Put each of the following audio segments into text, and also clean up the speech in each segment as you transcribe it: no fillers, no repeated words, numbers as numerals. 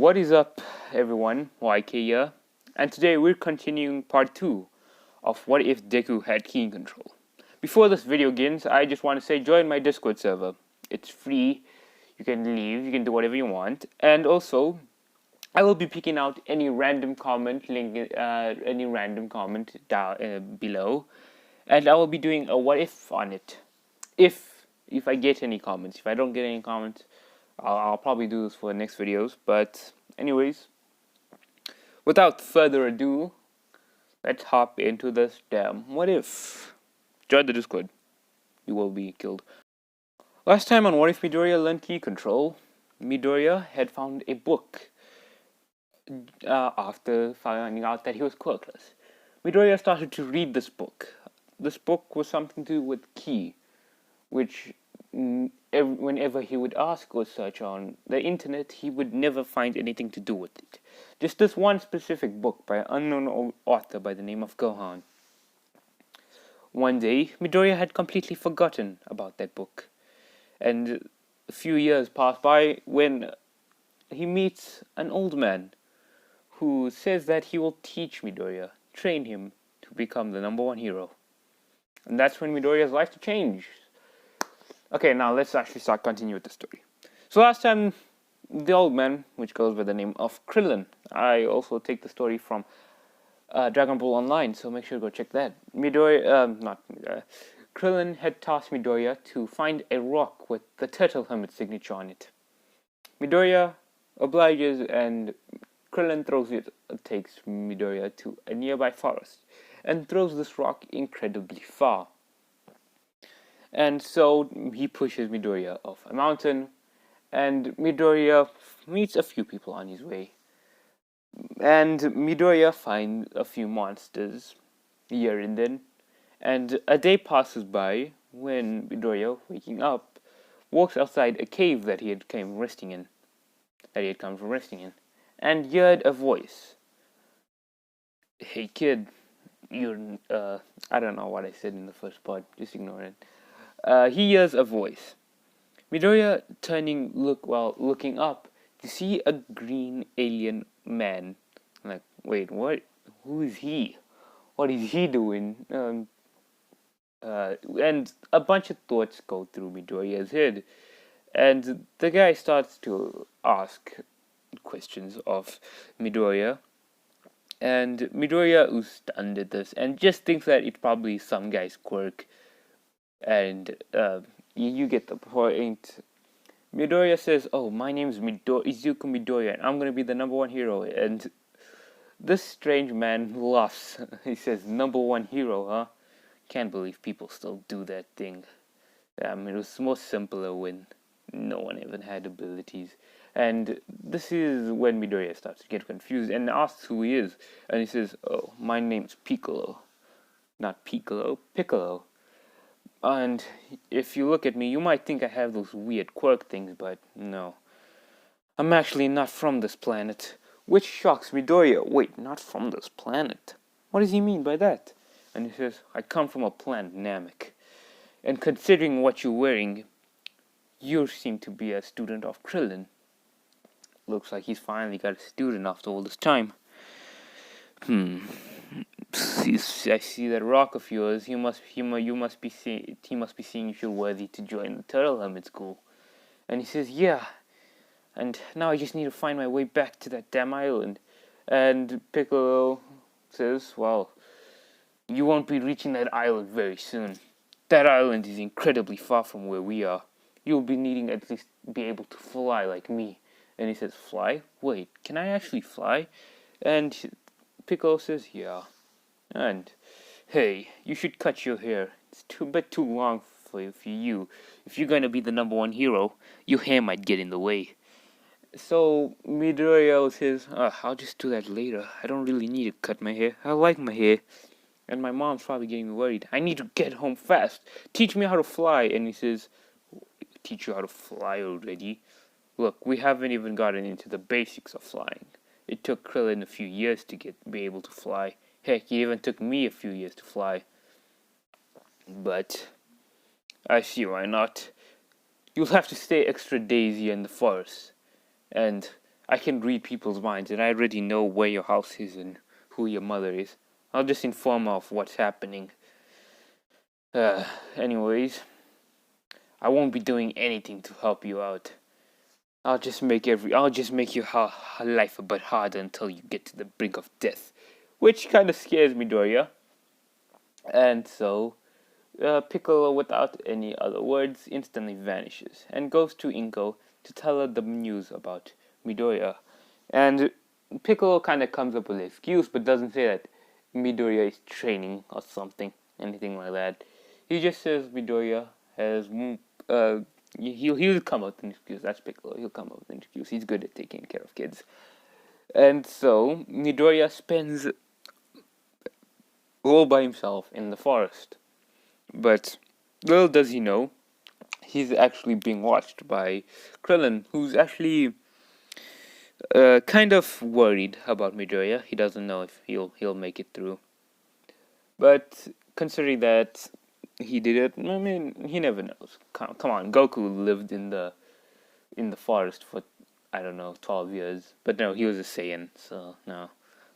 What is up, everyone? YK here, and today we're continuing part 2 of What If Deku Had Key Control. Before this video begins, I just want to say join my Discord server. It's free, you can leave, you can do whatever you want, and also I will be picking out any random comment down below, and I will be doing a what if on it. If I get any comments. If I don't get any comments, I'll probably do this for the next videos. But anyways, without further ado, let's hop into this damn what if. Join the Discord. You will be killed. Last time on What If Midoriya learned key control, Midoriya had found a book after finding out that he was quirkless. Midoriya started to read this book. This book was something to do with ki, which whenever he would ask or search on the internet, he would never find anything to do with it. Just this one specific book by an unknown author by the name of Gohan. One day, Midoriya had completely forgotten about that book, and a few years passed by when he meets an old man who says that he will teach Midoriya, train him to become the #1 hero. And that's when Midoriya's life changed. Okay, now let's actually continue with the story. So last time, the old man, which goes by the name of Krillin, I also take the story from Dragon Ball Online, so make sure to go check that. Krillin had tasked Midoriya to find a rock with the turtle helmet signature on it. Midoriya obliges, and Krillin takes Midoriya to a nearby forest and throws this rock incredibly far. And so he pushes Midoriya off a mountain, and Midoriya meets a few people on his way. And Midoriya finds a few monsters here and then, and a day passes by when Midoriya, waking up, walks outside a cave that he had come from resting in, and heard a voice. Hey kid, you're I don't know what I said in the first part, just ignore it. He hears a voice. Midoriya looking up to see a green alien man. Like, wait, what? Who is he? What is he doing? And a bunch of thoughts go through Midoriya's head, and the guy starts to ask questions of Midoriya. And Midoriya is stunned at this and just thinks that it's probably some guy's quirk. And you get the point. Midoriya says, "Oh, my name's Izuku Midoriya, and I'm gonna be the #1 hero." And this strange man laughs. He says, "#1 hero, huh? Can't believe people still do that thing. It was more simpler when no one even had abilities." And this is when Midoriya starts to get confused and asks who he is. And he says, "Oh, my name's Piccolo. Not Piccolo, Piccolo. And if you look at me, you might think I have those weird quirk things, but no. I'm actually not from this planet." Which shocks Midoriya. Wait, not from this planet? What does he mean by that? And he says, "I come from a planet Namek. And considering what you're wearing, you seem to be a student of Krillin." Looks like he's finally got a student after all this time. I see that rock of yours. He must be seeing if you're worthy to join the Turtle Helmet School." And he says, "Yeah. And now I just need to find my way back to that damn island." And Piccolo says, "Well, you won't be reaching that island very soon. That island is incredibly far from where we are. You'll be needing at least be able to fly like me." And he says, "Fly? Wait, can I actually fly?" And Piccolo says, "Yeah. And hey, you should cut your hair. It's too long for you. If you're going to be the #1 hero, your hair might get in the way." So Midoriya says, "I'll just do that later. I don't really need to cut my hair. I like my hair. And my mom's probably getting worried. I need to get home fast. Teach me how to fly." And he says, "Teach you how to fly already? Look, we haven't even gotten into the basics of flying. It took Krillin a few years to be able to fly. Heck, it even took me a few years to fly. But I see why not. You'll have to stay extra days here in the forest. And I can read people's minds, and I already know where your house is and who your mother is. I'll just inform her of what's happening. Anyways, I won't be doing anything to help you out. I'll just make your life a bit harder until you get to the brink of death, which kind of scares me, Midoriya. And so, Piccolo, without any other words, instantly vanishes and goes to Inko to tell her the news about Midoriya. And Piccolo kind of comes up with an excuse, but doesn't say that Midoriya is training or something, anything like that. He just says Midoriya has he'll come up with an excuse. That's Piccolo. He'll come up with an excuse. He's good at taking care of kids. And so Midoriya spends all by himself in the forest. But little does he know, he's actually being watched by Krillin, who's actually kind of worried about Midoriya. He doesn't know if he'll make it through. But considering that he did it, I mean, he never knows. Come on, Goku lived in the forest for, I don't know, 12 years. But no, he was a Saiyan, so no,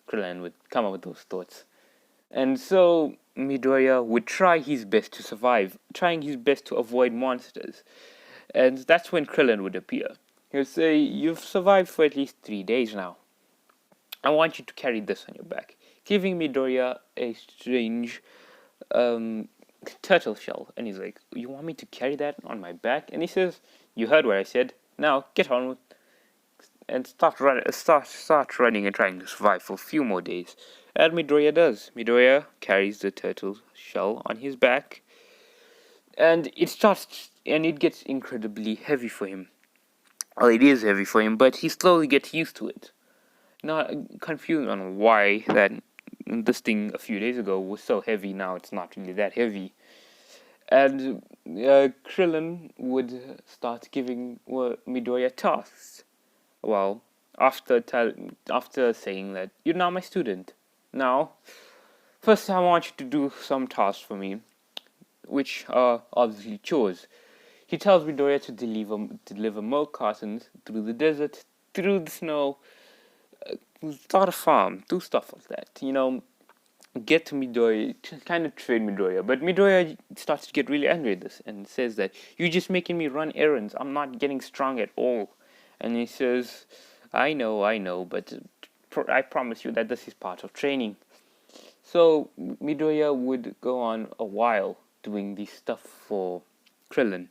Krillin would come up with those thoughts. And so Midoriya would try his best to survive, trying his best to avoid monsters. And that's when Krillin would appear. He would say, "You've survived for at least 3 days now. I want you to carry this on your back," giving Midoriya a strange turtle shell. And he's like, "You want me to carry that on my back?" And he says, "You heard what I said. Now get on with and start running and trying to survive for a few more days." And Midoriya does. Midoriya carries the turtle shell on his back, and it gets incredibly heavy for him. Well, it is heavy for him, but he slowly gets used to it. Not confused on why that this thing a few days ago was so heavy. Now it's not really that heavy. And Krillin would start giving Midoriya tasks. Well, after saying that, "You're now my student. Now, first I want you to do some tasks for me," which are obviously chores. He tells Midoriya to deliver milk cartons through the desert, through the snow, start a farm, do stuff like that. Get to Midoriya, kind of train Midoriya. But Midoriya starts to get really angry at this and says that, "You're just making me run errands. I'm not getting strong at all." And he says, I know, but I promise you that this is part of training." So Midoriya would go on a while doing this stuff for Krillin.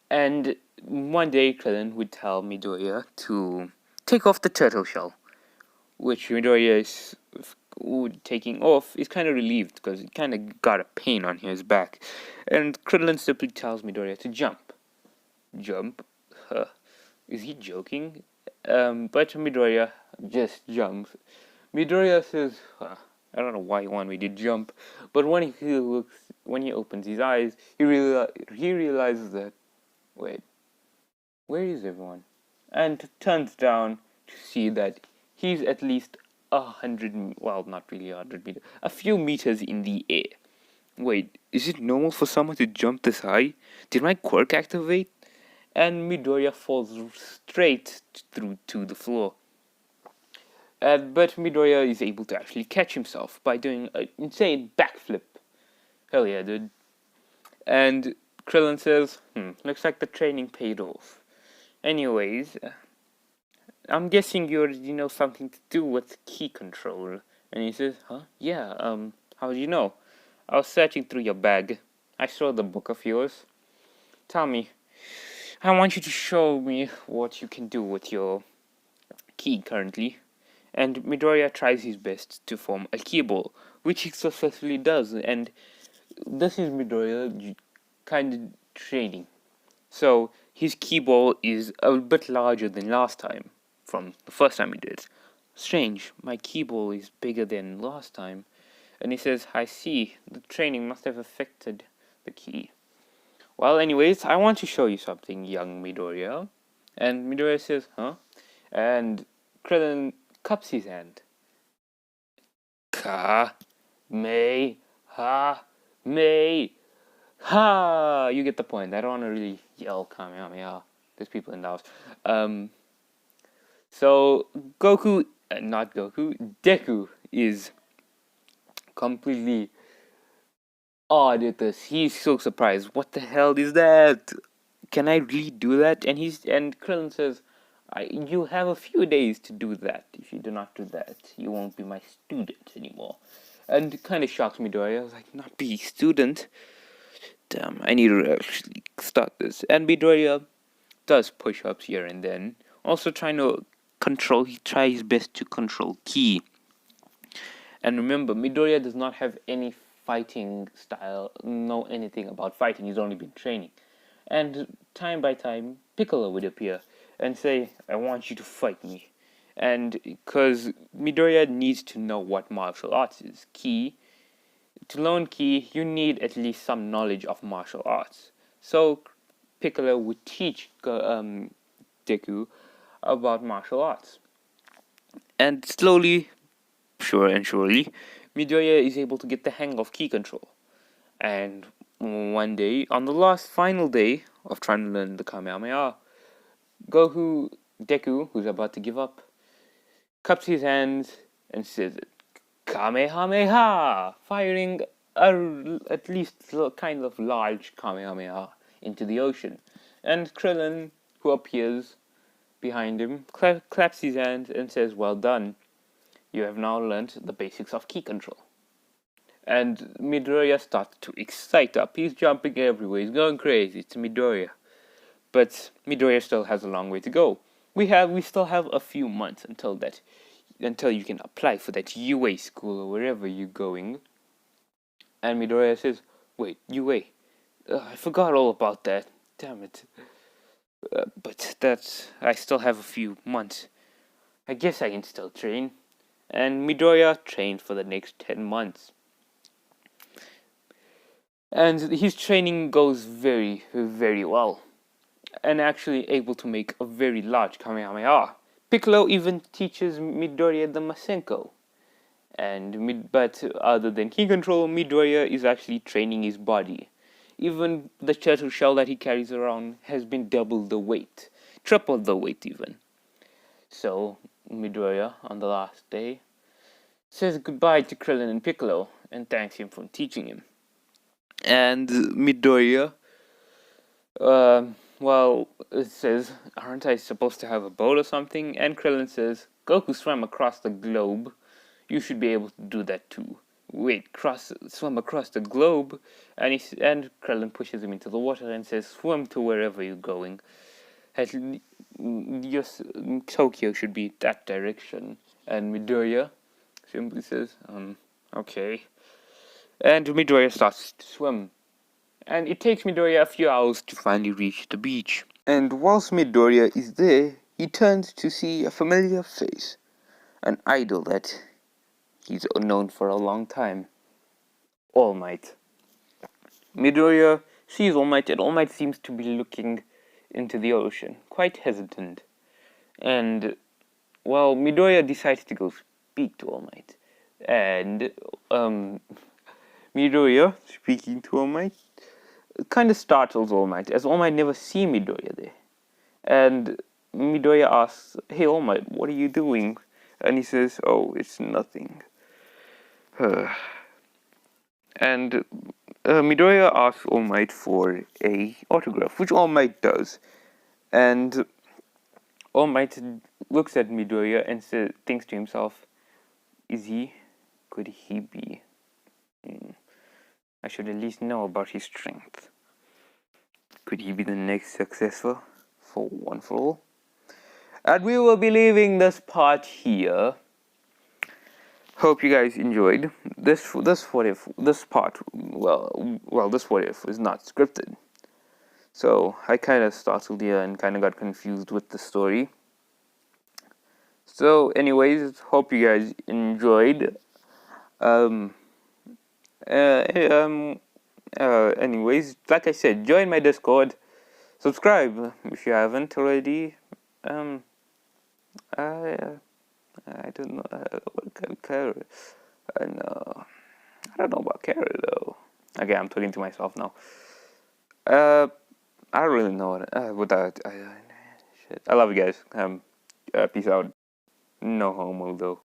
And one day Krillin would tell Midoriya to take off the turtle shell, which Midoriya is taking off is kind of relieved because it kind of got a pain on his back. And Krillin simply tells Midoriya to jump. Jump? Is he joking? But Midoriya just jumps. Midoriya says, "I don't know why you want me to jump," but when he opens his eyes, he realizes that, wait, where is everyone? And turns down to see that he's at least 100, well, not really 100 meters, a few meters in the air. Wait, is it normal for someone to jump this high? Did my quirk activate? And Midoriya falls straight through to the floor. But Midoriya is able to actually catch himself by doing an insane backflip. Hell yeah, dude. And Krillin says, looks like the training paid off. Anyways, I'm guessing you already know something to do with key control. And he says, huh? Yeah, how do you know? I was searching through your bag. I saw the book of yours. Tell me, I want you to show me what you can do with your key currently. And Midoriya tries his best to form a key ball, which he successfully does. And this is Midoriya kind of training. So his key ball is a bit larger than last time, from the first time he did it. Strange, my key ball is bigger than last time. And he says, I see, the training must have affected the key. Well, anyways, I want to show you something, young Midoriya. And Midoriya says, huh? And Krillin cups his hand. Ha! You get the point. I don't want to really yell Kamehameha. There's people in the house. So Deku is completely awed at this. He's so surprised. What the hell is that? Can I really do that? And Krillin says, you have a few days to do that. If you do not do that, you won't be my student anymore. And it kind of shocks me, Midoriya. I was like, not be student? Damn, I need to actually start this. And Midoriya does push-ups here and then. Also trying to he tries his best to control Ki. And remember, Midoriya does not have any fighting style, know anything about fighting. He's only been training. And time by time, Piccolo would appear and say, I want you to fight me. And because Midoriya needs to know what martial arts is. To learn Ki, you need at least some knowledge of martial arts. So Piccolo would teach Deku about martial arts. And slowly, surely, Midoriya is able to get the hang of Ki control. And one day, on the final day of trying to learn the Kamehameha, Deku, who's about to give up, cups his hands and says, Kamehameha! Firing at least a kind of large Kamehameha into the ocean. And Krillin, who appears behind him, claps his hands and says, well done. You have now learned the basics of Ki control. And Midoriya starts to excite up. He's jumping everywhere. He's going crazy. It's Midoriya. But Midoriya still has a long way to go. We still have a few months until you can apply for that UA school or wherever you're going. And Midoriya says, wait, UA? I forgot all about that. Damn it. But I still have a few months. I guess I can still train. And Midoriya trained for the next 10 months. And his training goes very, very well. And actually able to make a very large Kamehameha. Piccolo even teaches Midoriya the Masenko. But other than Ki control, Midoriya is actually training his body. Even the turtle shell that he carries around has been double the weight. Triple the weight even. So, Midoriya, on the last day, says goodbye to Krillin and Piccolo and thanks him for teaching him. And Midoriya, it says, aren't I supposed to have a boat or something? And Krillin says, Goku swam across the globe. You should be able to do that too. Wait, swim across the globe? And Krillin pushes him into the water and says, swim to wherever you're going. Tokyo should be that direction. And Midoriya simply says, okay. And Midoriya starts to swim. And it takes Midoriya a few hours to finally reach the beach. And whilst Midoriya is there, he turns to see a familiar face. An idol that he's known for a long time. All Might. Midoriya sees All Might, and All Might seems to be looking into the ocean, quite hesitant. And, Midoriya decides to go speak to All Might. And, Midoriya, speaking to All Might, kind of startles All Might, as All Might never see Midoriya there. And Midoriya asks, hey All Might, what are you doing? And he says, oh, it's nothing. And Midoriya asks All Might for a autograph, which All Might does. And All Might looks at Midoriya and thinks to himself, could he be? I should at least know about his strength. Could he be the next successor for One for All? And we will be leaving this part here. Hope you guys enjoyed this part. This what if is not scripted. So I kind of startled here and kind of got confused with the story. So, anyways, hope you guys enjoyed. Anyways, like I said, join my Discord. Subscribe if you haven't already. I don't know what kind of carrot. I don't know about carrot though. Okay, I'm talking to myself now. I don't really know what that. Shit. I love you guys. episode. No homo though.